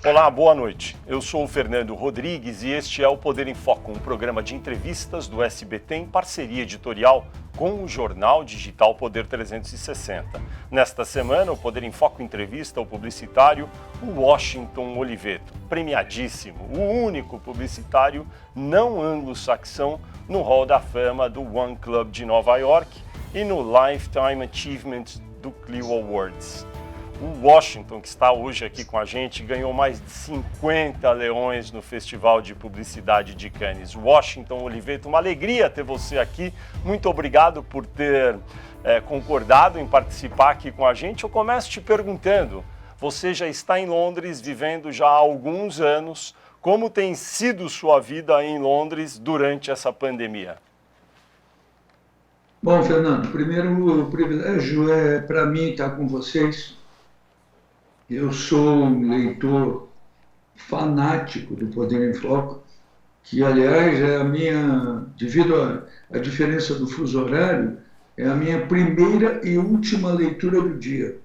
Olá, boa noite. Eu sou o Fernando Rodrigues e este é o Poder em Foco, um programa de entrevistas do SBT em parceria editorial com o jornal digital Poder 360. Nesta semana, o Poder em Foco entrevista o publicitário Washington Oliveto, premiadíssimo, o único publicitário não anglo-saxão no Hall da Fama do One Club de Nova York e no Lifetime Achievement do Clio Awards. O Washington, que está hoje aqui com a gente, ganhou mais de 50 leões no Festival de Publicidade de Cannes. Washington Oliveto, uma alegria ter você aqui. Muito obrigado por ter concordado em participar aqui com a gente. Eu começo te perguntando, você já está em Londres, vivendo já há alguns anos. Como tem sido sua vida em Londres durante essa pandemia? Bom, Fernando, primeiro o privilégio é para mim estar com vocês. Eu sou um leitor fanático do Poder em Foco, que, aliás, é a minha, devido à diferença do fuso horário, é a minha primeira e última leitura do dia.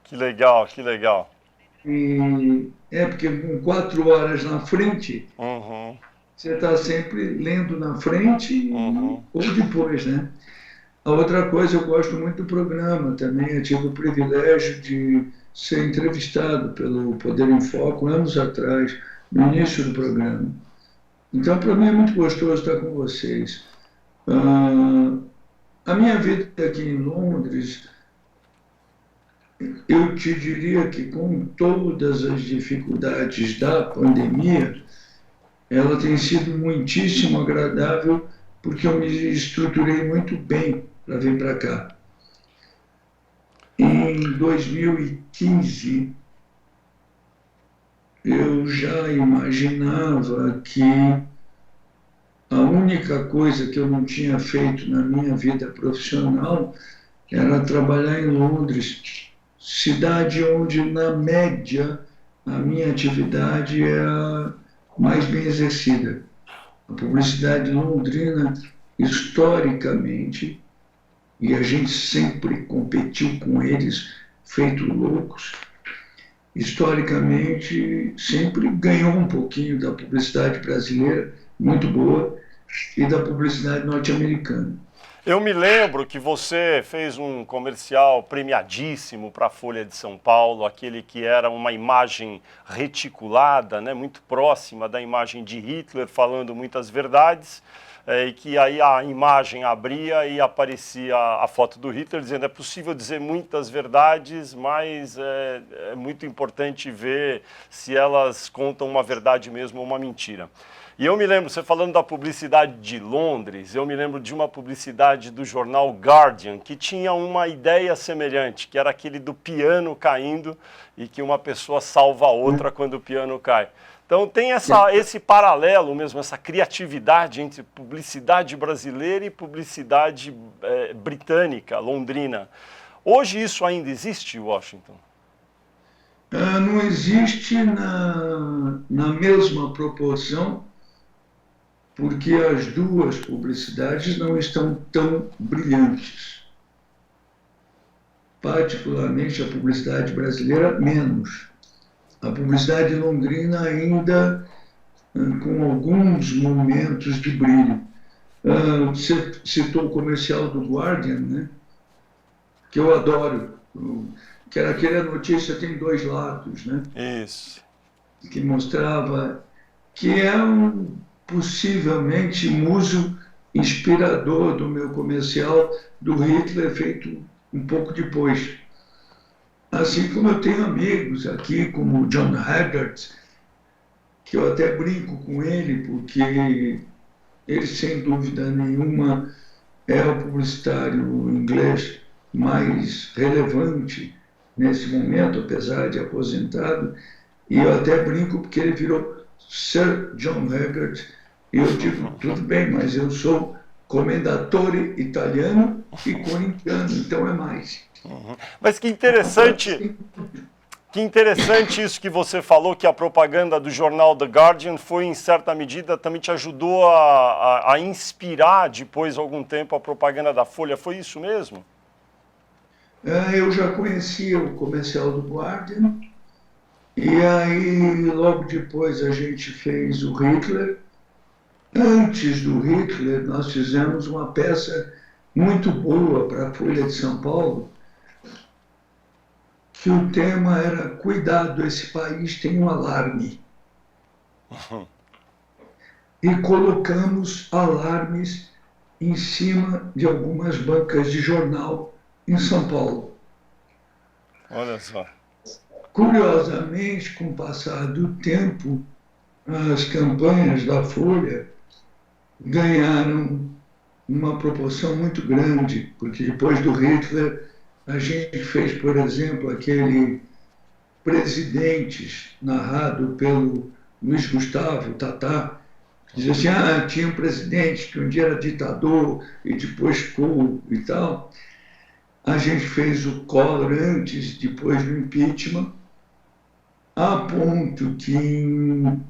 Que legal, que legal. E porque com 4 horas na frente, Uhum. você está sempre lendo na frente ou depois, né? A outra coisa, eu gosto muito do programa também. Eu tive o privilégio de ser entrevistado pelo Poder em Foco anos atrás, no início do programa. Então, para mim é muito gostoso estar com vocês. A minha vida aqui em Londres, eu te diria que com todas as dificuldades da pandemia, ela tem sido muitíssimo agradável, porque eu me estruturei muito bem para vir para cá. Em 2015, eu já imaginava que a única coisa que eu não tinha feito na minha vida profissional era trabalhar em Londres, cidade onde, na média, a minha atividade é a mais bem exercida. A publicidade londrina, historicamente, e a gente sempre competiu com eles, feito loucos, historicamente sempre ganhou um pouquinho da publicidade brasileira, muito boa, e da publicidade norte-americana. Eu me lembro que você fez um comercial premiadíssimo para a Folha de São Paulo, aquele que era uma imagem reticulada, né, muito próxima da imagem de Hitler, falando muitas verdades, e que aí a imagem abria e aparecia a foto do Hitler, dizendo é possível dizer muitas verdades, mas é muito importante ver se elas contam uma verdade mesmo ou uma mentira. E eu me lembro, você falando da publicidade de Londres, eu me lembro de uma publicidade do jornal Guardian, que tinha uma ideia semelhante, que era aquele do piano caindo e que uma pessoa salva a outra quando o piano cai. Então tem esse paralelo mesmo, essa criatividade entre publicidade brasileira e publicidade britânica, londrina. Hoje isso ainda existe, Washington? Não existe na mesma proporção, porque as duas publicidades não estão tão brilhantes. Particularmente a publicidade brasileira, menos. A publicidade londrina ainda com alguns momentos de brilho. Você citou o comercial do Guardian, né? Que eu adoro, que era aquele, a notícia tem dois lados, né? Isso. Que mostrava que é possivelmente muso inspirador do meu comercial do Hitler, feito um pouco depois. Assim como eu tenho amigos aqui, como o John Haggart, que eu até brinco com ele, porque ele, sem dúvida nenhuma, é o publicitário inglês mais relevante nesse momento, apesar de aposentado, e eu até brinco porque ele virou Sir John Haggart, e eu digo, tudo bem, mas eu sou commendatore italiano e corintiano, então é mais. Mas que interessante isso que você falou, que a propaganda do jornal The Guardian foi, em certa medida, também te ajudou a inspirar, depois, algum tempo, a propaganda da Folha. Foi isso mesmo? Eu já conhecia o comercial do Guardian, E aí, logo depois, a gente fez o Hitler. Antes do Hitler, nós fizemos uma peça muito boa para a Folha de São Paulo, que o tema era Cuidado, esse país tem um alarme. E colocamos alarmes em cima de algumas bancas de jornal em São Paulo. Olha só. Curiosamente, com o passar do tempo, as campanhas da Folha ganharam uma proporção muito grande, porque depois do Hitler, a gente fez, por exemplo, aquele Presidentes, narrado pelo Luiz Gustavo Tatá, que dizia assim, tinha um presidente que um dia era ditador e depois ficou e tal. A gente fez o Collor antes, depois do impeachment, a ponto que em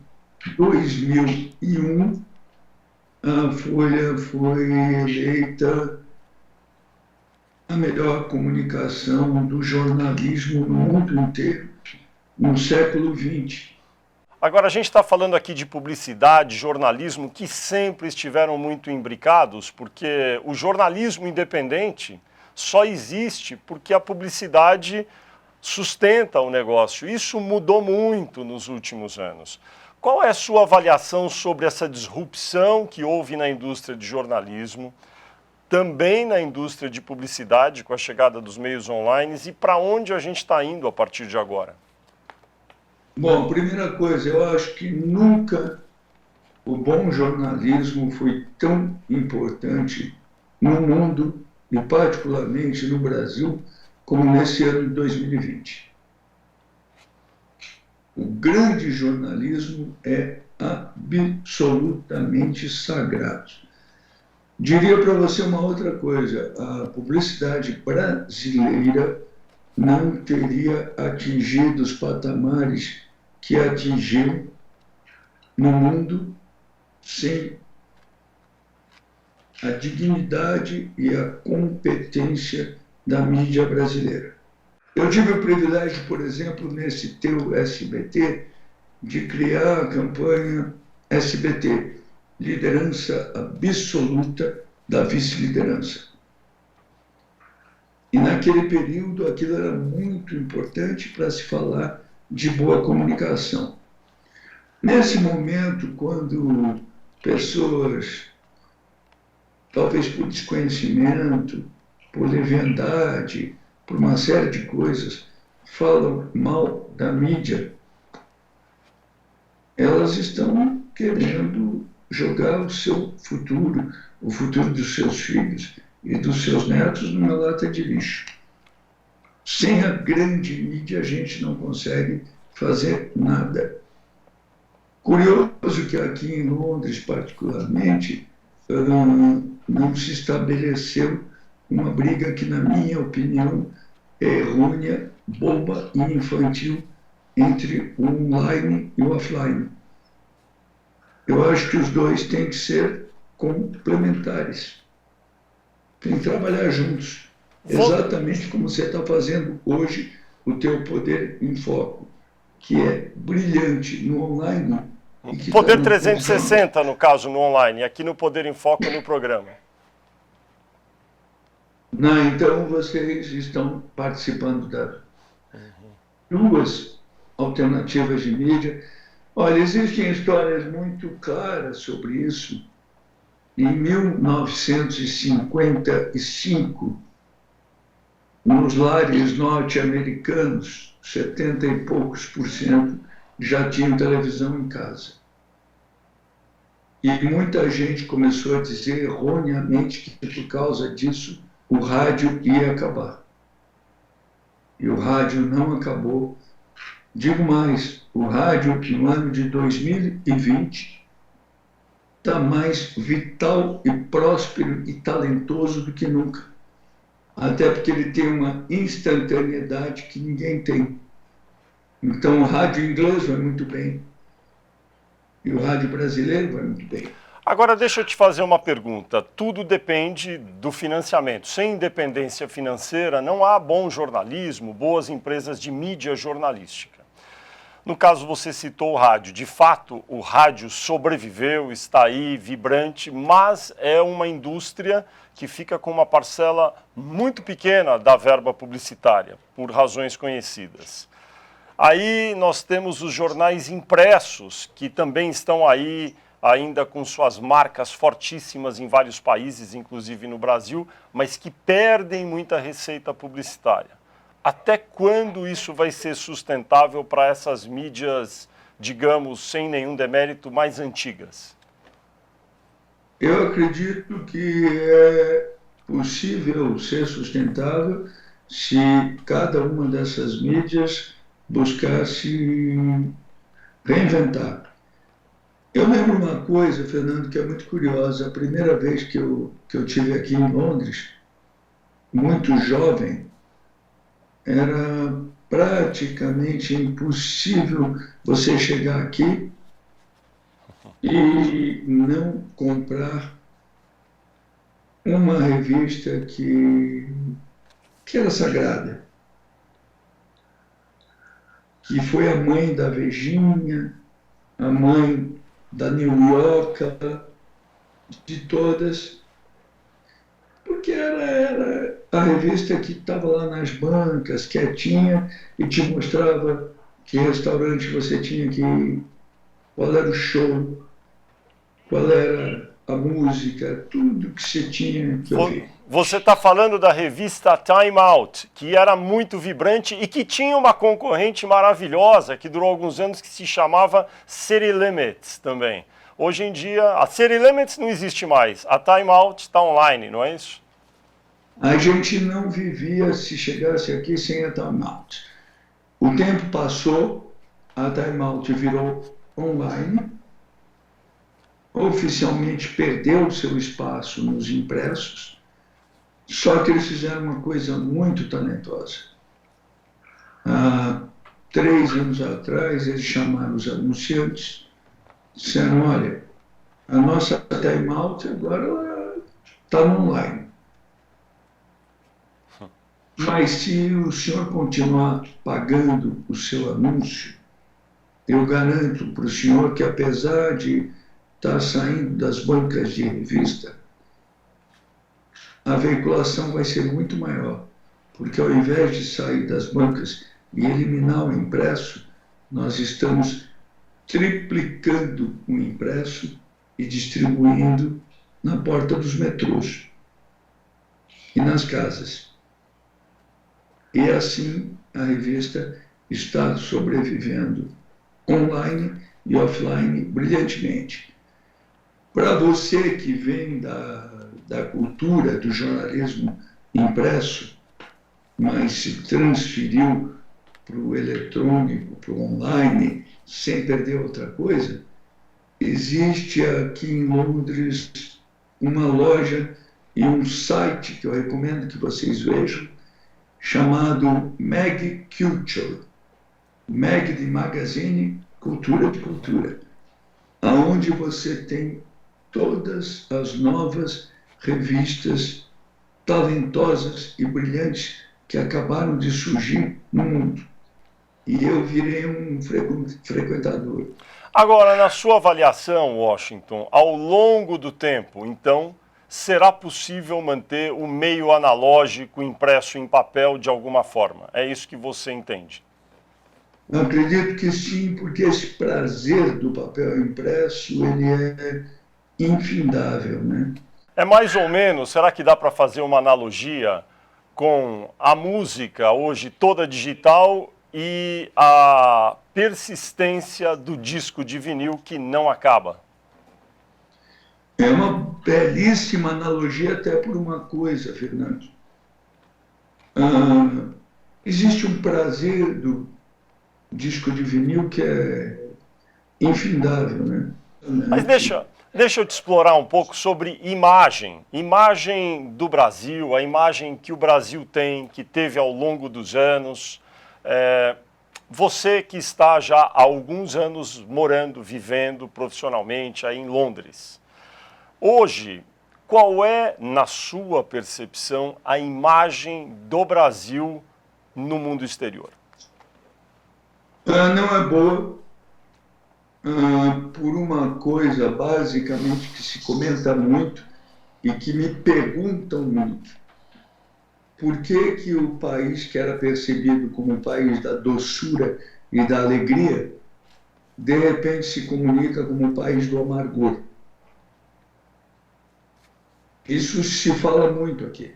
2001 a Folha foi eleita a melhor comunicação do jornalismo no mundo inteiro no século XX. Agora, a gente está falando aqui de publicidade, jornalismo, que sempre estiveram muito imbricados, porque o jornalismo independente só existe porque a publicidade sustenta o negócio. Isso mudou muito nos últimos anos. Qual é a sua avaliação sobre essa disrupção que houve na indústria de jornalismo, também na indústria de publicidade, com a chegada dos meios online, e para onde a gente está indo a partir de agora? Bom, primeira coisa, eu acho que nunca o bom jornalismo foi tão importante no mundo, e particularmente no Brasil, como nesse ano de 2020. O grande jornalismo é absolutamente sagrado. Diria para você uma outra coisa, a publicidade brasileira não teria atingido os patamares que atingiu no mundo sem a dignidade e a competência da mídia brasileira. Eu tive o privilégio, por exemplo, nesse teu SBT, de criar a campanha SBT, Liderança Absoluta da Vice-Liderança. E naquele período aquilo era muito importante para se falar de boa comunicação. Nesse momento, quando pessoas, talvez por desconhecimento, por leviandade, por uma série de coisas, falam mal da mídia, elas estão querendo jogar o seu futuro, o futuro dos seus filhos e dos seus netos numa lata de lixo. Sem a grande mídia, a gente não consegue fazer nada. Curioso que aqui em Londres, particularmente, não se estabeleceu uma briga que, na minha opinião, é errônea, boba e infantil entre o online e o offline. Eu acho que os dois têm que ser complementares. Tem que trabalhar juntos. Exatamente como você está fazendo hoje o teu Poder em Foco, que é brilhante no online. Poder 360, no caso, no online, aqui no Poder em Foco no programa. Não, então vocês estão participando das duas alternativas de mídia. Olha, existem histórias muito claras sobre isso. Em 1955, nos lares norte-americanos, 70 e poucos % já tinham televisão em casa. E muita gente começou a dizer erroneamente que por causa disso o rádio ia acabar. E o rádio não acabou. Digo mais, o rádio no ano de 2020 está mais vital e próspero e talentoso do que nunca. Até porque ele tem uma instantaneidade que ninguém tem. Então o rádio inglês vai muito bem. E o rádio brasileiro vai muito bem. Agora deixa eu te fazer uma pergunta. Tudo depende do financiamento. Sem independência financeira não há bom jornalismo, boas empresas de mídia jornalística. No caso, você citou o rádio. De fato, o rádio sobreviveu, está aí, vibrante, mas é uma indústria que fica com uma parcela muito pequena da verba publicitária, por razões conhecidas. Aí nós temos os jornais impressos, que também estão aí, ainda com suas marcas fortíssimas em vários países, inclusive no Brasil, mas que perdem muita receita publicitária. Até quando isso vai ser sustentável para essas mídias, digamos, sem nenhum demérito, mais antigas? Eu acredito que é possível ser sustentável se cada uma dessas mídias buscasse reinventar. Eu lembro uma coisa, Fernando, que é muito curiosa. A primeira vez que eu tive aqui em Londres, muito jovem, era praticamente impossível você chegar aqui e não comprar uma revista que era sagrada, que foi a mãe da Vejinha, a mãe da New Yorker, de todas, porque era a revista que estava lá nas bancas, quietinha, e te mostrava que restaurante você tinha que ir, qual era o show, qual era a música, tudo que você tinha que ouvir. Você está falando da revista Time Out, que era muito vibrante e que tinha uma concorrente maravilhosa, que durou alguns anos, que se chamava City Limits também. Hoje em dia, a City Limits não existe mais, a Time Out está online, não é isso? A gente não vivia, se chegasse aqui, sem a Time Out. O tempo passou, a Time Out virou online, oficialmente perdeu seu espaço nos impressos, só que eles fizeram uma coisa muito talentosa. Há 3 anos atrás, eles chamaram os anunciantes, disseram, olha, a nossa Time Out agora está no online. Mas se o senhor continuar pagando o seu anúncio, eu garanto para o senhor que, apesar de estar saindo das bancas de revista, a veiculação vai ser muito maior, porque ao invés de sair das bancas e eliminar o impresso, nós estamos triplicando o impresso e distribuindo na porta dos metrôs e nas casas. E assim a revista está sobrevivendo online e offline brilhantemente. Para você que vem da cultura do jornalismo impresso, mas se transferiu para o eletrônico, para o online, sem perder outra coisa, existe aqui em Londres uma loja e um site que eu recomendo que vocês vejam, chamado Mag Culture, Mag de magazine, cultura de cultura, aonde você tem todas as novas revistas talentosas e brilhantes que acabaram de surgir no mundo. E eu virei um frequentador. Agora, na sua avaliação, Washington, ao longo do tempo, então, será possível manter o meio analógico impresso em papel de alguma forma? É isso que você entende? Eu acredito que sim, porque esse prazer do papel impresso, ele é infindável, né? É mais ou menos, será que dá para fazer uma analogia com a música hoje toda digital e a persistência do disco de vinil que não acaba? É uma belíssima analogia até por uma coisa, Fernando. Existe um prazer do disco de vinil que é infindável, né? Mas deixa eu te explorar um pouco sobre imagem. Imagem do Brasil, a imagem que o Brasil tem, que teve ao longo dos anos. Você que está já há alguns anos morando, vivendo profissionalmente aí em Londres. Hoje, qual é, na sua percepção, a imagem do Brasil no mundo exterior? Não é boa por uma coisa, basicamente, que se comenta muito e que me perguntam muito. Por que que o país que era percebido como um país da doçura e da alegria, de repente se comunica como um país do amargor? Isso se fala muito aqui.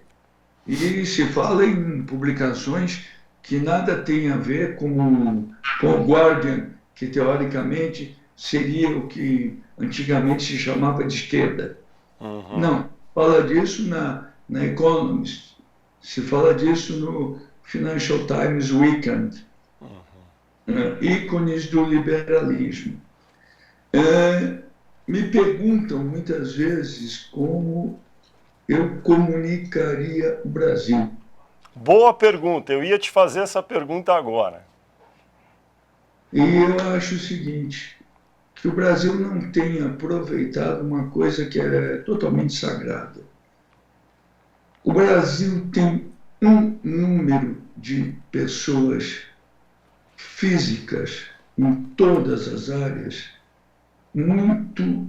E se fala em publicações que nada tem a ver com o Guardian, que teoricamente seria o que antigamente se chamava de esquerda. Não, fala disso na Economist, se fala disso no Financial Times Weekend, ícones do liberalismo. Me perguntam muitas vezes como eu comunicaria o Brasil. Boa pergunta, eu ia te fazer essa pergunta agora. E eu acho o seguinte, que o Brasil não tem aproveitado uma coisa que é totalmente sagrada. O Brasil tem um número de pessoas físicas em todas as áreas muito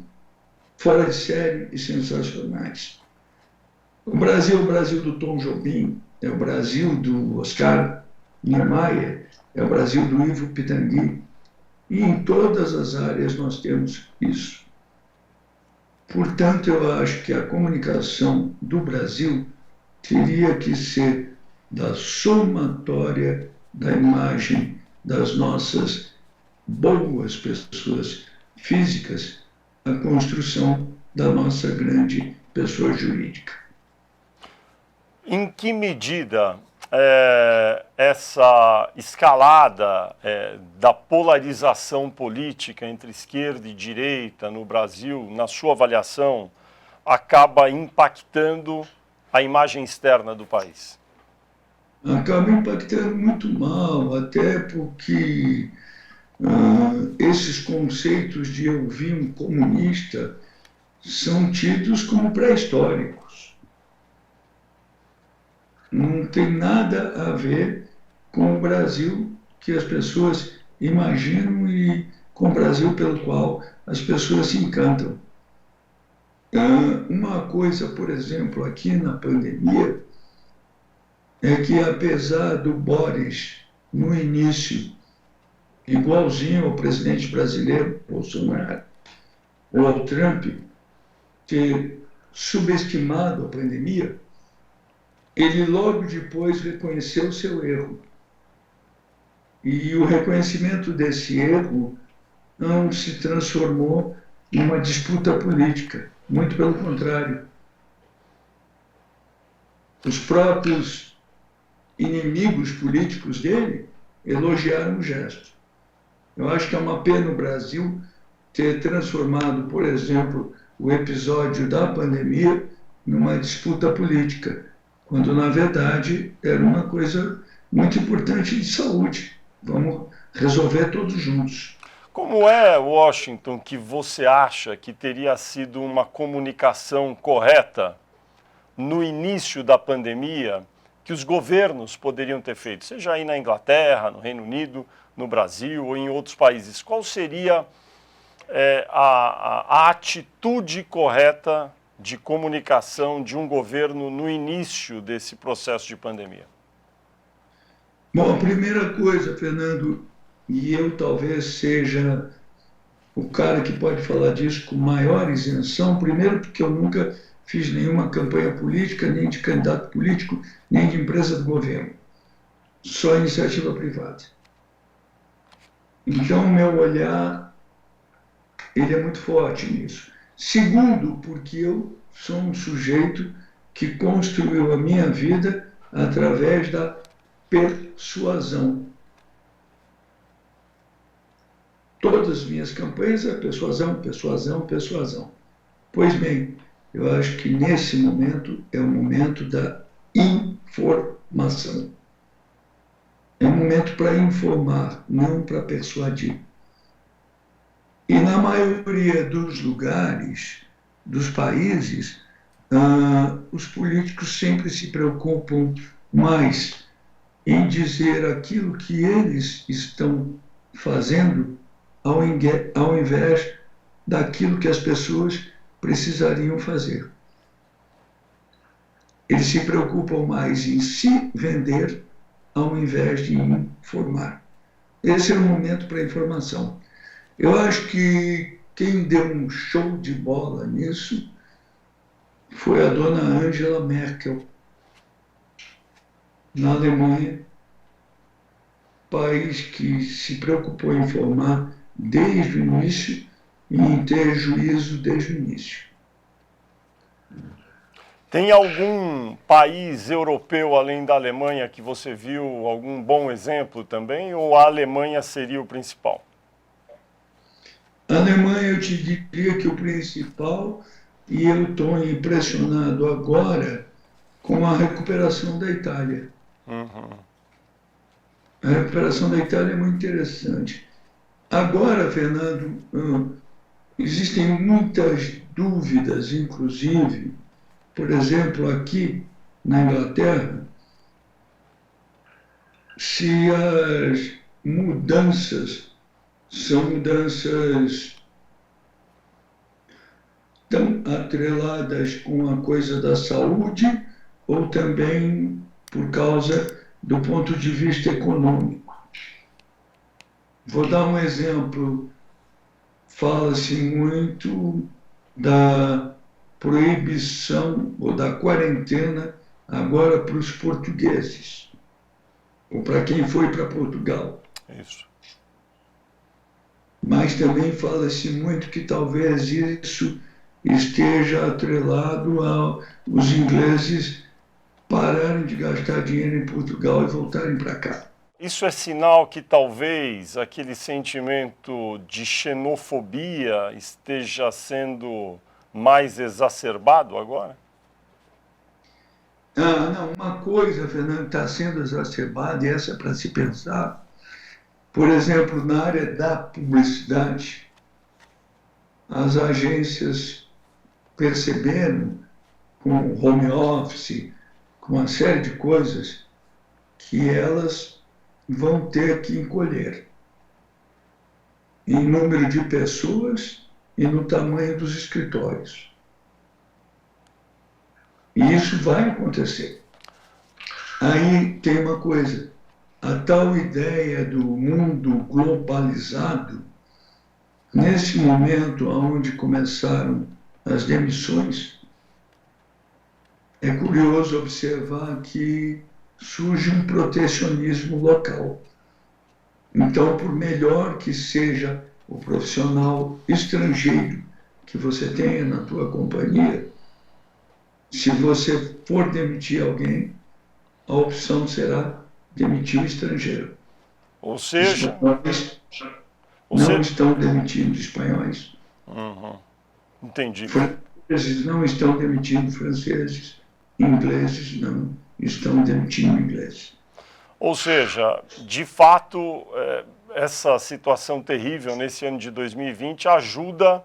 fora de série e sensacionais. O Brasil é o Brasil do Tom Jobim, é o Brasil do Oscar Niemeyer, é o Brasil do Ivo Pitangui. E em todas as áreas nós temos isso. Portanto, eu acho que a comunicação do Brasil teria que ser da somatória da imagem das nossas boas pessoas físicas, a construção da nossa grande pessoa jurídica. Em que medida essa escalada da polarização política entre esquerda e direita no Brasil, na sua avaliação, acaba impactando a imagem externa do país? Acaba impactando muito mal, até porque esses conceitos de eu vi um comunista são tidos como pré-históricos. Não tem nada a ver com o Brasil que as pessoas imaginam e com o Brasil pelo qual as pessoas se encantam. Uma coisa, por exemplo, aqui na pandemia, é que apesar do Boris, no início, igualzinho ao presidente brasileiro, Bolsonaro, ou ao Trump, ter subestimado a pandemia, ele logo depois reconheceu o seu erro. E o reconhecimento desse erro não se transformou em uma disputa política, muito pelo contrário. Os próprios inimigos políticos dele elogiaram o gesto. Eu acho que é uma pena o Brasil ter transformado, por exemplo, o episódio da pandemia numa disputa política, quando, na verdade, era uma coisa muito importante de saúde. Vamos resolver todos juntos. Como é, Washington, que você acha que teria sido uma comunicação correta no início da pandemia que os governos poderiam ter feito, seja aí na Inglaterra, no Reino Unido, no Brasil ou em outros países? Qual seria a atitude correta de comunicação de um governo no início desse processo de pandemia? Bom, a primeira coisa, Fernando, e eu talvez seja o cara que pode falar disso com maior isenção, primeiro porque eu nunca fiz nenhuma campanha política, nem de candidato político, nem de empresa do governo. Só iniciativa privada. Então, o meu olhar, ele é muito forte nisso. Segundo, porque eu sou um sujeito que construiu a minha vida através da persuasão. Todas as minhas campanhas é persuasão, persuasão, persuasão. Pois bem, eu acho que nesse momento é o momento da informação. É um momento para informar, não para persuadir. E na maioria dos lugares, dos países, os políticos sempre se preocupam mais em dizer aquilo que eles estão fazendo ao invés daquilo que as pessoas precisariam fazer. Eles se preocupam mais em se vender ao invés de informar. Esse é o momento para a informação. Eu acho que quem deu um show de bola nisso foi a dona Angela Merkel, na Alemanha, país que se preocupou em informar desde o início e em ter juízo desde o início. Tem algum país europeu além da Alemanha que você viu algum bom exemplo também, ou a Alemanha seria o principal? A Alemanha, eu te diria que o principal, e eu estou impressionado agora com a recuperação da Itália. A recuperação da Itália é muito interessante. Agora, Fernando, existem muitas dúvidas, inclusive, por exemplo, aqui na Inglaterra, se as mudanças são mudanças tão atreladas com a coisa da saúde ou também por causa do ponto de vista econômico. Vou dar um exemplo. Fala-se muito da proibição ou da quarentena agora para os portugueses, ou para quem foi para Portugal. Isso. Mas também fala-se muito que talvez isso esteja atrelado aos ingleses pararem de gastar dinheiro em Portugal e voltarem para cá. Isso é sinal que talvez aquele sentimento de xenofobia esteja sendo mais exacerbado agora? Não, uma coisa, Fernando, está sendo exacerbada, e essa é para se pensar, por exemplo, na área da publicidade, as agências perceberam, com home office, com uma série de coisas, que elas vão ter que encolher em número de pessoas e no tamanho dos escritórios. E isso vai acontecer. Aí tem uma coisa, a tal ideia do mundo globalizado, nesse momento onde começaram as demissões, é curioso observar que surge um protecionismo local. Então, por melhor que seja o profissional estrangeiro que você tenha na tua companhia, se você for demitir alguém, a opção será demitir o estrangeiro. Ou seja... Não estão demitindo espanhóis. Entendi. Franceses não estão demitindo franceses. Ingleses não estão demitindo ingleses. Ou seja, de fato, essa situação terrível nesse ano de 2020 ajuda,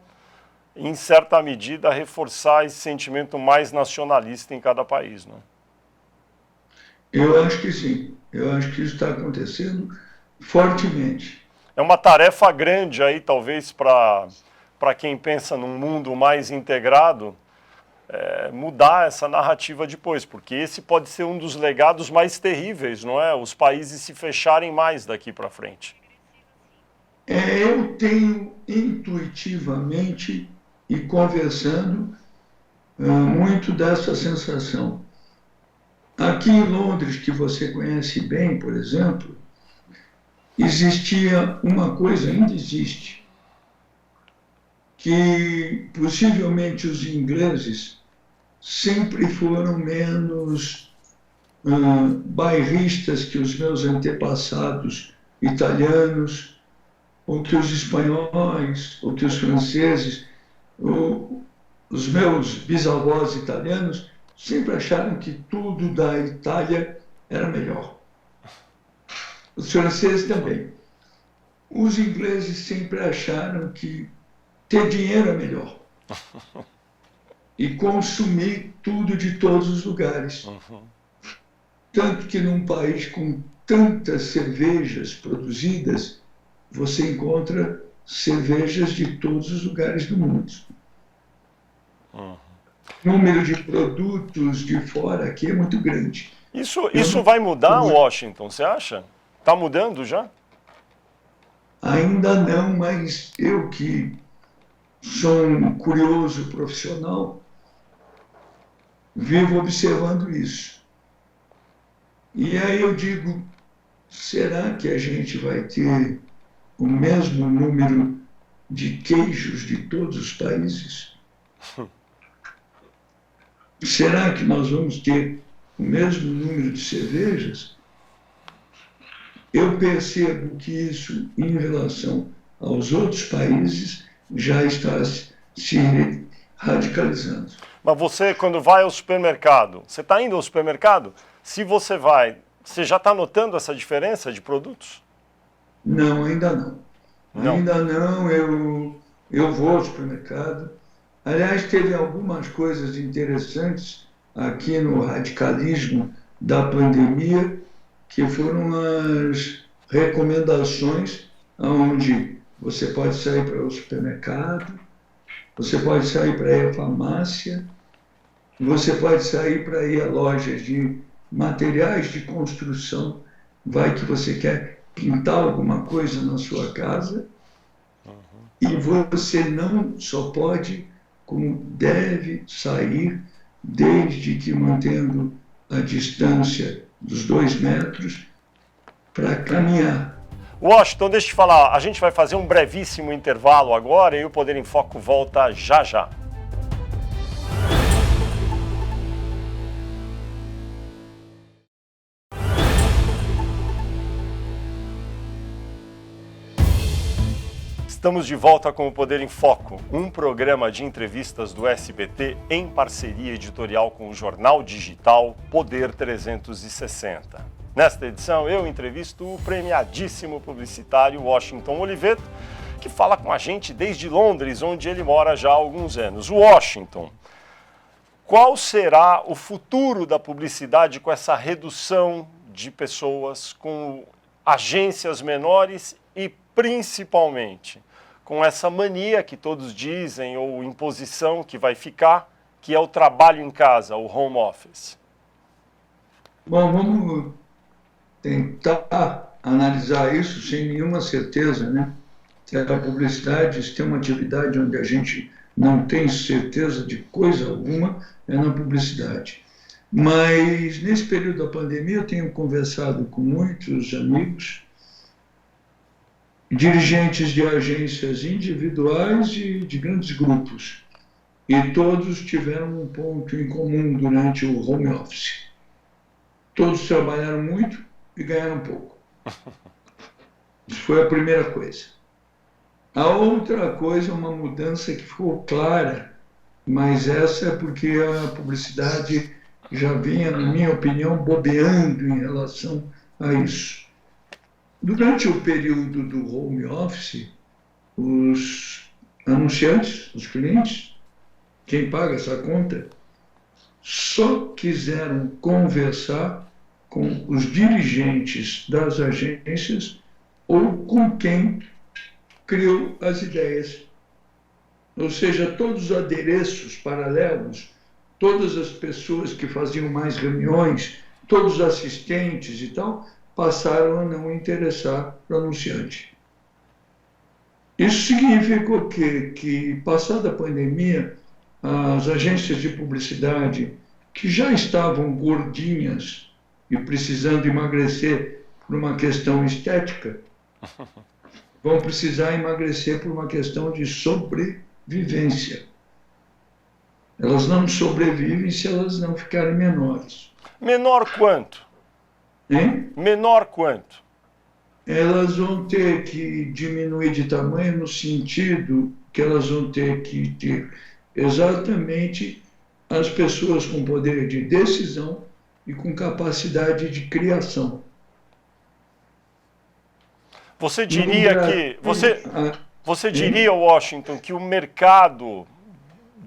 em certa medida, a reforçar esse sentimento mais nacionalista em cada país, não? Eu acho que sim. Eu acho que isso está acontecendo fortemente. É uma tarefa grande aí, talvez, para quem pensa num mundo mais integrado, mudar essa narrativa depois, porque esse pode ser um dos legados mais terríveis, não é? Os países se fecharem mais daqui para frente. Eu tenho intuitivamente e conversando muito dessa sensação. Aqui em Londres, que você conhece bem, por exemplo, existia uma coisa, ainda existe, que possivelmente os ingleses sempre foram menos bairristas que os meus antepassados italianos, ou que os espanhóis, ou que os franceses, ou os meus bisavós italianos sempre acharam que tudo da Itália era melhor. Os franceses também. Os ingleses sempre acharam que ter dinheiro é melhor. E consumir tudo de todos os lugares. Tanto que num país com tantas cervejas produzidas, você encontra cervejas de todos os lugares do mundo. O número de produtos de fora aqui é muito grande. Isso vai mudar, Washington, você acha? Está mudando já? Ainda não, mas eu que sou um curioso profissional, vivo observando isso. E aí eu digo, será que a gente vai ter o mesmo número de queijos de todos os países? Será que nós vamos ter o mesmo número de cervejas? Eu percebo que isso, em relação aos outros países, já está se radicalizando. Mas você, quando vai ao supermercado, você está indo ao supermercado? Se você vai, você já está notando essa diferença de produtos? Não, ainda não. Não. Ainda não, eu vou ao supermercado. Aliás, teve algumas coisas interessantes aqui no radicalismo da pandemia, que foram as recomendações onde você pode sair para o supermercado, você pode sair para ir à farmácia, você pode sair para ir a lojas de materiais de construção, vai que você quer pintar alguma coisa na sua casa, e você não só pode, como deve sair, desde que mantendo a distância dos 2 metros, para caminhar. Washington, deixa eu te falar, a gente vai fazer um brevíssimo intervalo agora e o Poder em Foco volta já já. Estamos de volta com o Poder em Foco, um programa de entrevistas do SBT em parceria editorial com o jornal digital Poder 360. Nesta edição, eu entrevisto o premiadíssimo publicitário Washington Oliveto, que fala com a gente desde Londres, onde ele mora já há alguns anos. Washington, qual será o futuro da publicidade com essa redução de pessoas, com agências menores e, principalmente, com essa mania que todos dizem, ou imposição que vai ficar, que é o trabalho em casa, o home office? Bom, vamos tentar analisar isso sem nenhuma certeza, né? A publicidade, se tem uma atividade onde a gente não tem certeza de coisa alguma, é na publicidade. Mas, nesse período da pandemia, eu tenho conversado com muitos amigos, dirigentes de agências individuais e de grandes grupos. E todos tiveram um ponto em comum durante o home office. Todos trabalharam muito e ganharam pouco. Isso foi a primeira coisa. A outra coisa é uma mudança que ficou clara, mas essa é porque a publicidade já vinha, na minha opinião, bobeando em relação a isso. Durante o período do home office, os anunciantes, os clientes, quem paga essa conta, só quiseram conversar com os dirigentes das agências ou com quem criou as ideias. Ou seja, todos os adereços paralelos, todas as pessoas que faziam mais reuniões, todos os assistentes e tal, passaram a não interessar para o anunciante. Isso significou que, passada a pandemia, as agências de publicidade, que já estavam gordinhas e precisando emagrecer por uma questão estética, vão precisar emagrecer por uma questão de sobrevivência. Elas não sobrevivem se elas não ficarem menores. Menor quanto? Hein? Menor quanto? Elas vão ter que diminuir de tamanho no sentido que elas vão ter que ter exatamente as pessoas com poder de decisão e com capacidade de criação. Você diria que... Você diria, Washington, que o mercado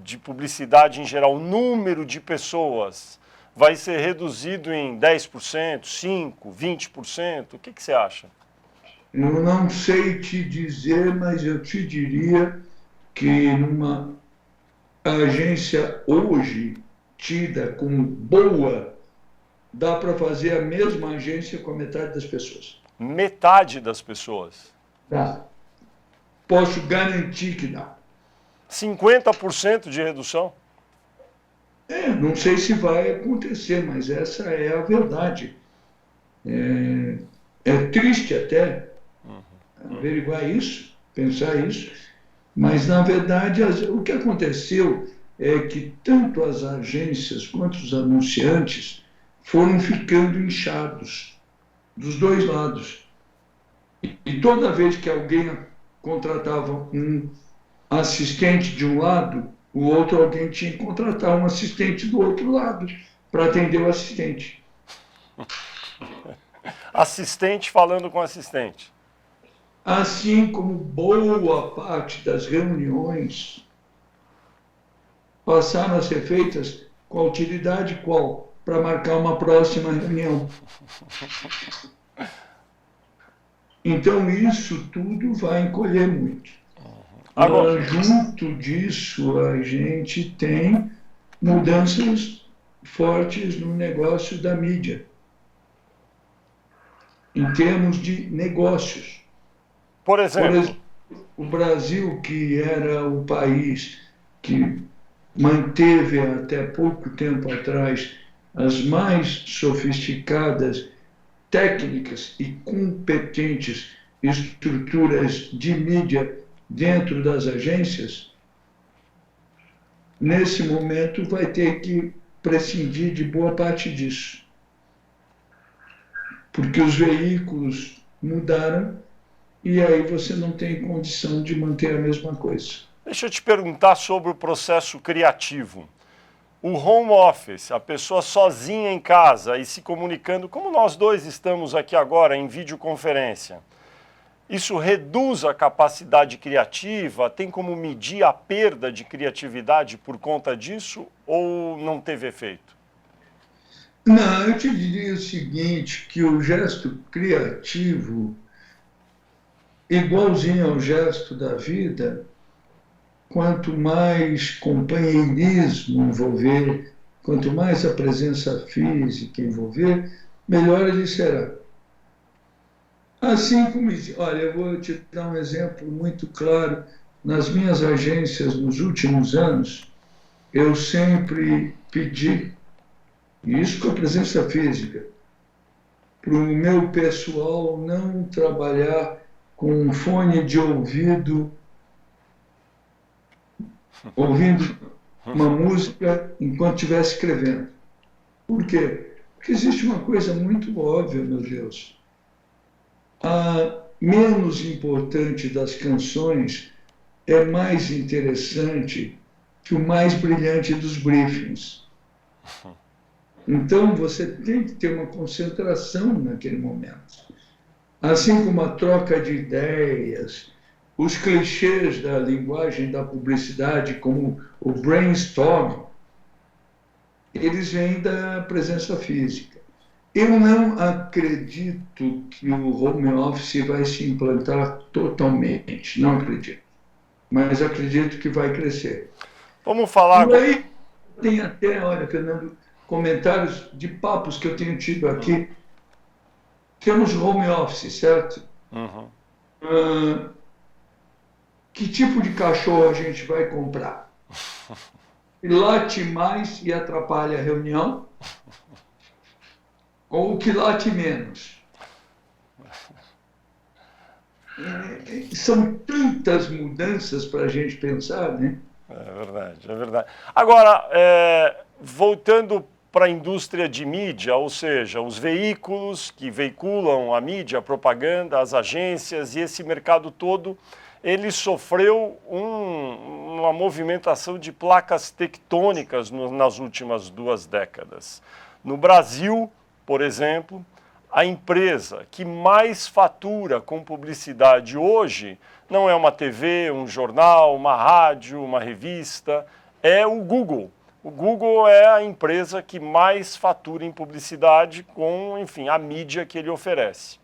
de publicidade em geral, o número de pessoas, vai ser reduzido em 10%, 5%, 20%? O que você acha? Eu não sei te dizer, mas eu te diria que numa agência hoje tida como boa, dá para fazer a mesma agência com a metade das pessoas. Metade das pessoas. Dá. Posso garantir que dá. 50% de redução? Não sei se vai acontecer, mas essa é a verdade. É triste até averiguar isso, pensar isso, mas, na verdade, o que aconteceu é que tanto as agências quanto os anunciantes foram ficando inchados dos dois lados. E toda vez que alguém contratava um assistente de um lado, o outro alguém tinha que contratar um assistente do outro lado para atender o assistente. Assistente falando com assistente. Assim como boa parte das reuniões passaram a ser feitas com a utilidade qual? Para marcar uma próxima reunião. Então, isso tudo vai encolher muito. Agora, junto disso, a gente tem mudanças fortes no negócio da mídia, em termos de negócios. Por exemplo, o Brasil, que era o país que manteve até pouco tempo atrás as mais sofisticadas técnicas e competentes estruturas de mídia dentro das agências, nesse momento vai ter que prescindir de boa parte disso. Porque os veículos mudaram e aí você não tem condição de manter a mesma coisa. Deixa eu te perguntar sobre o processo criativo. O home office, a pessoa sozinha em casa e se comunicando, como nós dois estamos aqui agora em videoconferência, isso reduz a capacidade criativa? Tem como medir a perda de criatividade por conta disso ou não teve efeito? Não, eu te diria o seguinte, que o gesto criativo, igualzinho ao gesto da vida, quanto mais companheirismo envolver, quanto mais a presença física envolver, melhor ele será. Assim como, olha, eu vou te dar um exemplo muito claro. Nas minhas agências, nos últimos anos, eu sempre pedi, isso com a presença física, para o meu pessoal não trabalhar com um fone de ouvido ouvindo uma música enquanto estivesse escrevendo. Por quê? Porque existe uma coisa muito óbvia, meu Deus. A menos importante das canções é mais interessante que o mais brilhante dos briefings. Então, você tem que ter uma concentração naquele momento. Assim como a troca de ideias, os clichês da linguagem da publicidade, como o brainstorm, eles vêm da presença física. Eu não acredito que o home office vai se implantar totalmente, não acredito. Mas acredito que vai crescer. Vamos falar... E aí tem até, olha, Fernando, comentários de papos que eu tenho tido aqui. Temos home office, certo? Que tipo de cachorro a gente vai comprar? Late mais e atrapalha a reunião? Ou que late menos? São tantas mudanças para a gente pensar, né? É verdade, é verdade. Agora, voltando para a indústria de mídia, ou seja, os veículos que veiculam a mídia, a propaganda, as agências e esse mercado todo, ele sofreu uma movimentação de placas tectônicas nas últimas 2 décadas. No Brasil, por exemplo, a empresa que mais fatura com publicidade hoje não é uma TV, um jornal, uma rádio, uma revista, é o Google. O Google é a empresa que mais fatura em publicidade com, enfim, a mídia que ele oferece.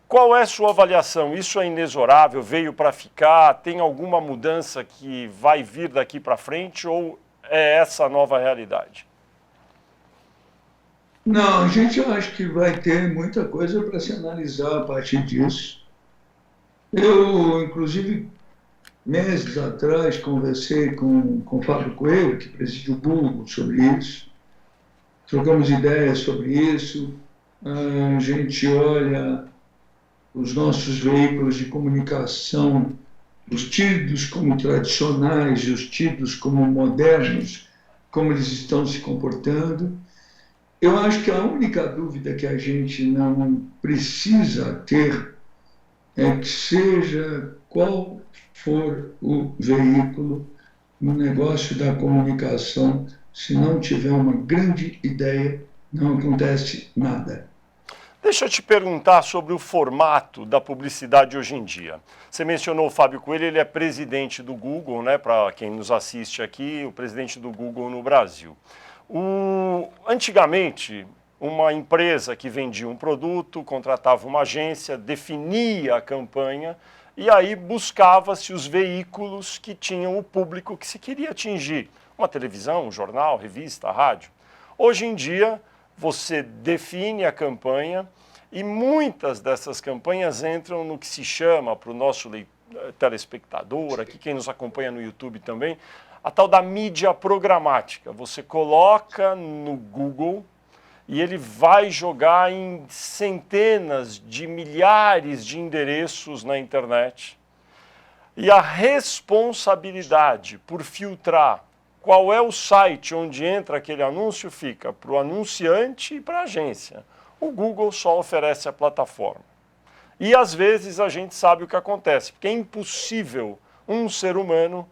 Qual é a sua avaliação? Isso é inexorável? Veio para ficar? Tem alguma mudança que vai vir daqui para frente ou é essa a nova realidade? Não, a gente acha que vai ter muita coisa para se analisar a partir disso. Eu, inclusive, meses atrás, conversei com o Fábio Coelho, que preside o Google, sobre isso. Trocamos ideias sobre isso. A gente olha os nossos veículos de comunicação, os tidos como tradicionais e os tidos como modernos, como eles estão se comportando. Eu acho que a única dúvida que a gente não precisa ter é que seja qual for o veículo no negócio da comunicação, se não tiver uma grande ideia, não acontece nada. Deixa eu te perguntar sobre o formato da publicidade hoje em dia. Você mencionou o Fábio Coelho, ele é presidente do Google, né? Para quem nos assiste aqui, o presidente do Google no Brasil. Antigamente, uma empresa que vendia um produto, contratava uma agência, definia a campanha e aí buscava-se os veículos que tinham o público que se queria atingir. Uma televisão, um jornal, revista, rádio. Hoje em dia, você define a campanha e muitas dessas campanhas entram no que se chama, para o nosso telespectador, aqui quem nos acompanha no YouTube também, a tal da mídia programática. Você coloca no Google e ele vai jogar em centenas de milhares de endereços na internet. E a responsabilidade por filtrar qual é o site onde entra aquele anúncio fica para o anunciante e para a agência. O Google só oferece a plataforma. E às vezes a gente sabe o que acontece, porque é impossível um ser humano,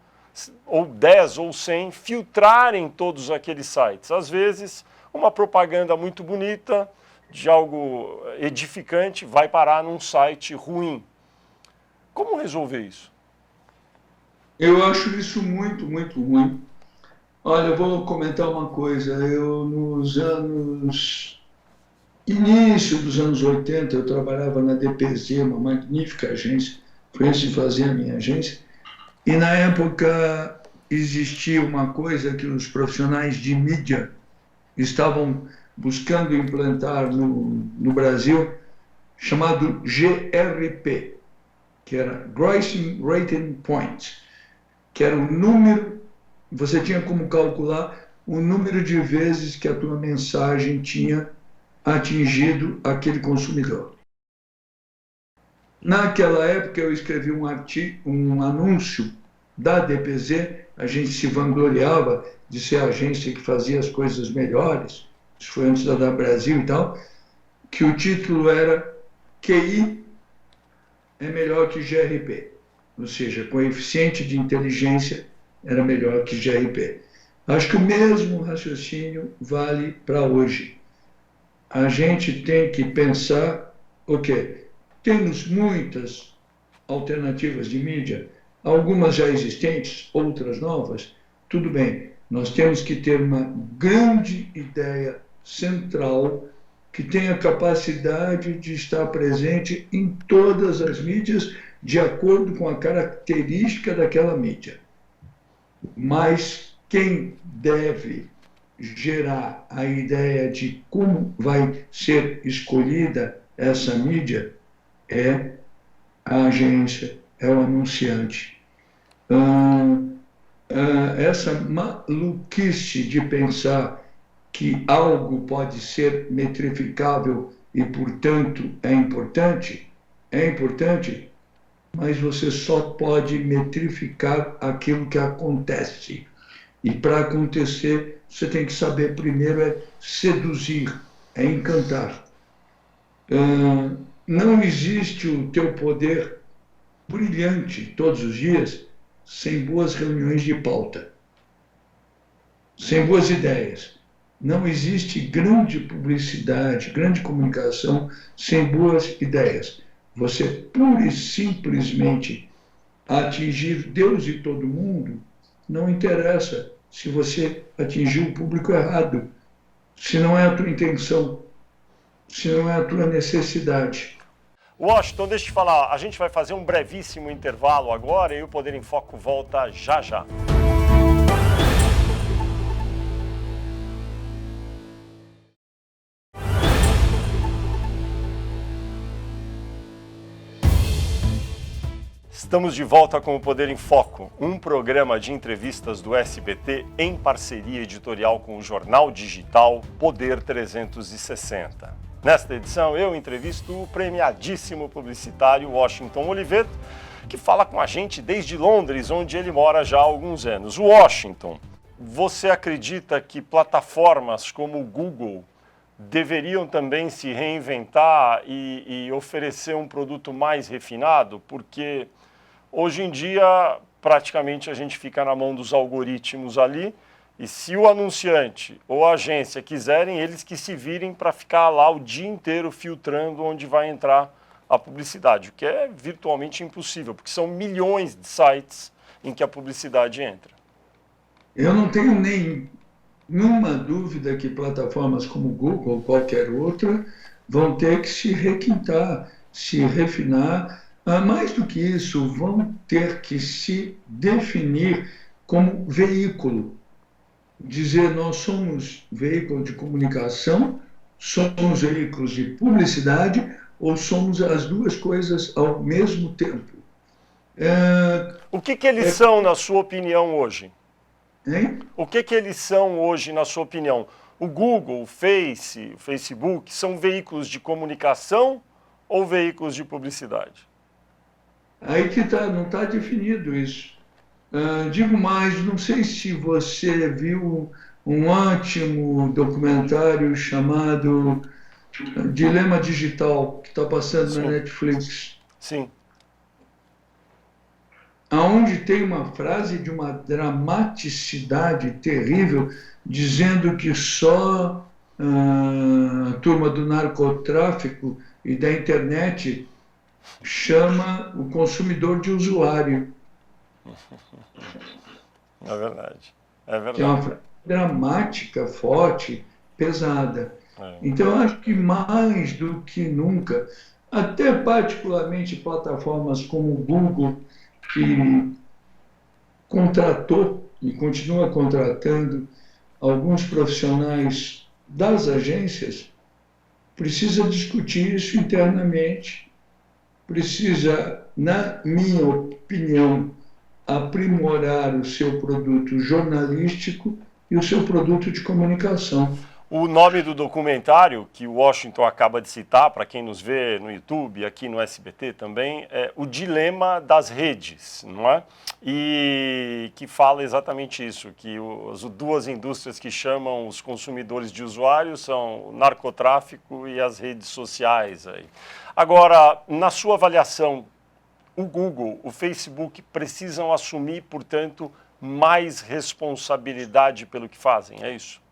ou 10 ou 100, filtrarem todos aqueles sites. Às vezes, uma propaganda muito bonita, de algo edificante, vai parar num site ruim. Como resolver isso? Eu acho isso muito, muito ruim. Olha, eu vou comentar uma coisa. Início dos anos 80, eu trabalhava na DPZ, uma magnífica agência, foi antes de fazer a minha agência, e na época existia uma coisa que os profissionais de mídia estavam buscando implantar no Brasil, chamado GRP, que era Grossing Rating Point, que era o número, você tinha como calcular o número de vezes que a tua mensagem tinha atingido aquele consumidor. Naquela época eu escrevi um anúncio da DPZ, a gente se vangloriava de ser a agência que fazia as coisas melhores, isso foi antes da Brasil e tal, que o título era QI é melhor que GRP, ou seja, coeficiente de inteligência era melhor que GRP. Acho que o mesmo raciocínio vale para hoje. A gente tem que pensar, ok, temos muitas alternativas de mídia, algumas já existentes, outras novas, tudo bem, nós temos que ter uma grande ideia central que tenha capacidade de estar presente em todas as mídias de acordo com a característica daquela mídia. Mas quem deve gerar a ideia de como vai ser escolhida essa mídia é a agência, é o anunciante. Essa maluquice de pensar que algo pode ser metrificável e, portanto, é importante, mas você só pode metrificar aquilo que acontece. E para acontecer, você tem que saber primeiro é seduzir, é encantar. Não existe o teu poder brilhante todos os dias sem boas reuniões de pauta, sem boas ideias. Não existe grande publicidade, grande comunicação sem boas ideias. Você pura e simplesmente atingir Deus e todo mundo, não interessa se você atingiu o público errado, se não é a tua intenção, se não é a tua necessidade. Washington, deixa eu te falar, a gente vai fazer um brevíssimo intervalo agora e o Poder em Foco volta já já. Estamos de volta com o Poder em Foco, um programa de entrevistas do SBT em parceria editorial com o jornal digital Poder 360. Nesta edição, eu entrevisto o premiadíssimo publicitário Washington Oliveto, que fala com a gente desde Londres, onde ele mora já há alguns anos. Washington, você acredita que plataformas como o Google deveriam também se reinventar e oferecer um produto mais refinado? Porque hoje em dia, praticamente a gente fica na mão dos algoritmos ali, e se o anunciante ou a agência quiserem, eles que se virem para ficar lá o dia inteiro filtrando onde vai entrar a publicidade, o que é virtualmente impossível, porque são milhões de sites em que a publicidade entra. Eu não tenho nenhuma dúvida que plataformas como Google ou qualquer outra vão ter que se requintar, se refinar. Mais do que isso, vão ter que se definir como veículo. Dizer, nós somos veículo de comunicação, somos veículos de publicidade ou somos as duas coisas ao mesmo tempo. O que eles são, na sua opinião, hoje? Hein? O que eles são hoje, na sua opinião? O Google, o Facebook, são veículos de comunicação ou veículos de publicidade? Aí que tá, não está definido isso. Digo mais, não sei se você viu um ótimo documentário chamado Dilema Digital, que está passando Sim. na Netflix. Sim. Onde tem uma frase de uma dramaticidade terrível, dizendo que só a turma do narcotráfico e da internet chama o consumidor de usuário. É verdade. É verdade. Que é uma frase dramática, forte, pesada. Então, eu acho que mais do que nunca, até particularmente plataformas como o Google, que contratou e continua contratando alguns profissionais das agências, precisa discutir isso internamente, precisa, na minha opinião, aprimorar o seu produto jornalístico e o seu produto de comunicação. O nome do documentário que o Washington acaba de citar, para quem nos vê no YouTube, aqui no SBT também, é O Dilema das Redes, não é? E que fala exatamente isso, que as duas indústrias que chamam os consumidores de usuários são o narcotráfico e as redes sociais. Aí. Agora, na sua avaliação, o Google, o Facebook precisam assumir, portanto, mais responsabilidade pelo que fazem, é isso?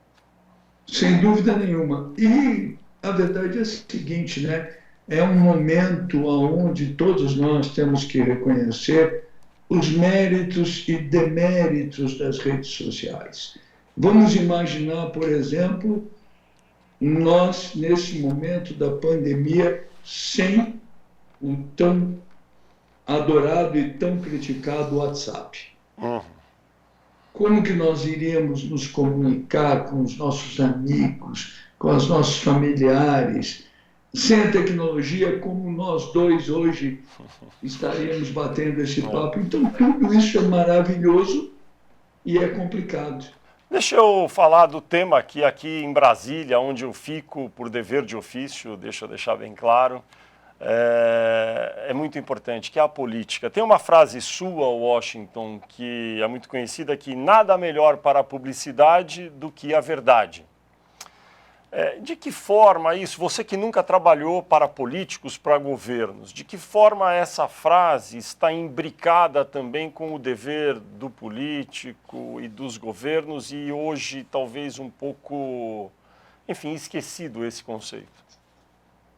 Sem dúvida nenhuma. E a verdade é a seguinte, né? É um momento onde todos nós temos que reconhecer os méritos e deméritos das redes sociais. Vamos imaginar, por exemplo, nós, nesse momento da pandemia, sem o tão adorado e tão criticado WhatsApp. Como que nós iríamos nos comunicar com os nossos amigos, com os nossos familiares, sem a tecnologia, como nós dois hoje estaríamos batendo esse papo? Então, tudo isso é maravilhoso e é complicado. Deixa eu falar do tema que aqui em Brasília, onde eu fico por dever de ofício, deixa eu deixar bem claro, é muito importante, que é a política. Tem uma frase sua, Washington, que é muito conhecida, que nada melhor para a publicidade do que a verdade. De que forma isso, você que nunca trabalhou para políticos, para governos, de que forma essa frase está imbricada também com o dever do político e dos governos e hoje talvez um pouco, enfim, esquecido esse conceito?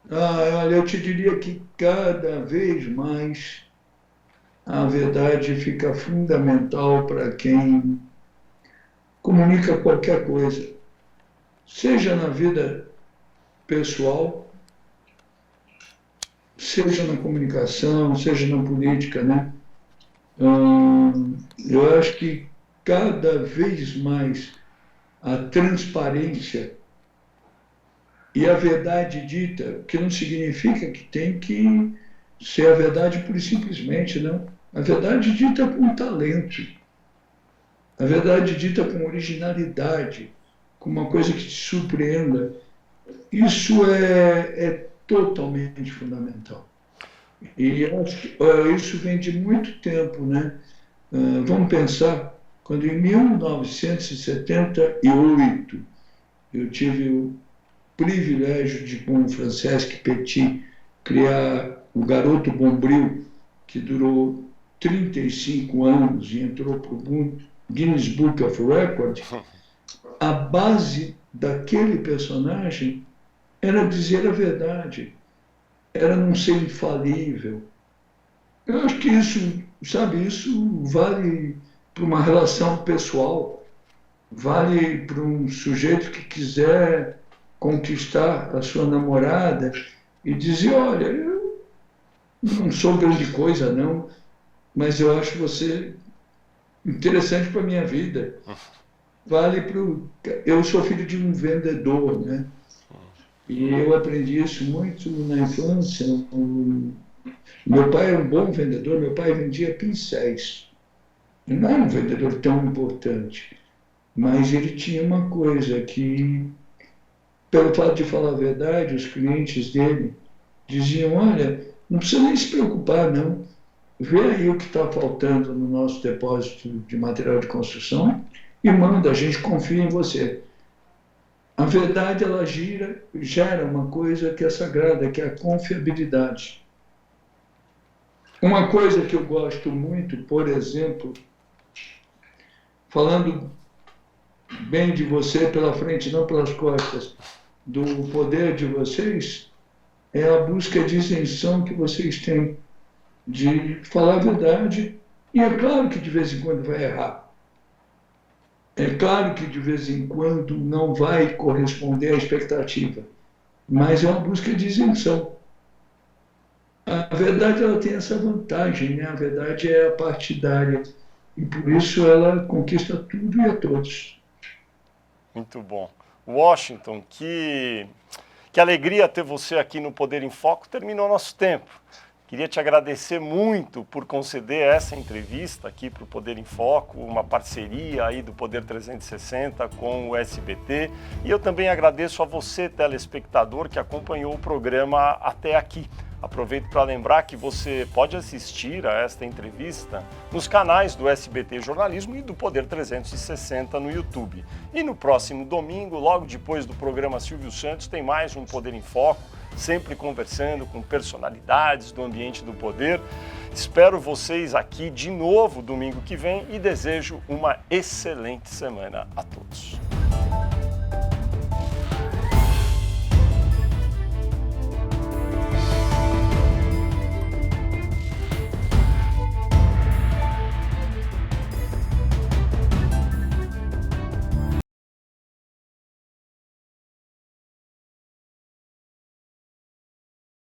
Olha, eu te diria que cada vez mais a verdade fica fundamental para quem comunica qualquer coisa, seja na vida pessoal, seja na comunicação, seja na política, né? Eu acho que cada vez mais a transparência e a verdade dita, que não significa que tem que ser a verdade pura e simplesmente, não. A verdade dita com talento, a verdade dita com originalidade, com uma coisa que te surpreenda. Isso é totalmente fundamental. E eu acho que isso vem de muito tempo, né? Vamos pensar, quando em 1978 eu tive o privilégio de, com o Francesc Petit, criar o Garoto Bombril, que durou 35 anos e entrou para o Guinness Book of Records. A base daquele personagem era dizer a verdade, era não ser infalível. Eu acho que isso, sabe, isso vale para uma relação pessoal, vale para um sujeito que quiser conquistar a sua namorada e dizer, olha, eu não sou grande coisa não, mas eu acho você interessante para a minha vida. Vale para o... Eu sou filho de um vendedor, né? E eu aprendi isso muito na infância. Meu pai era um bom vendedor, meu pai vendia pincéis. Ele não era um vendedor tão importante, mas ele tinha uma coisa que, pelo fato de falar a verdade, os clientes dele diziam, olha, não precisa nem se preocupar, não. Vê aí o que está faltando no nosso depósito de material de construção e manda, a gente confia em você. A verdade, ela gera uma coisa que é sagrada, que é a confiabilidade. Uma coisa que eu gosto muito, por exemplo, falando bem de você pela frente, não pelas costas, do poder de vocês, é a busca de isenção que vocês têm de falar a verdade. E é claro que de vez em quando vai errar. É claro que de vez em quando não vai corresponder à expectativa, mas é uma busca de isenção. A verdade, ela tem essa vantagem, né? A verdade é a partidária e por isso ela conquista tudo e a todos. Muito bom. Washington, que alegria ter você aqui no Poder em Foco. Terminou nosso tempo. Queria te agradecer muito por conceder essa entrevista aqui para o Poder em Foco, uma parceria aí do Poder 360 com o SBT. E eu também agradeço a você, telespectador, que acompanhou o programa até aqui. Aproveito para lembrar que você pode assistir a esta entrevista nos canais do SBT Jornalismo e do Poder 360 no YouTube. E no próximo domingo, logo depois do programa Silvio Santos, tem mais um Poder em Foco, sempre conversando com personalidades do ambiente do poder. Espero vocês aqui de novo domingo que vem e desejo uma excelente semana a todos.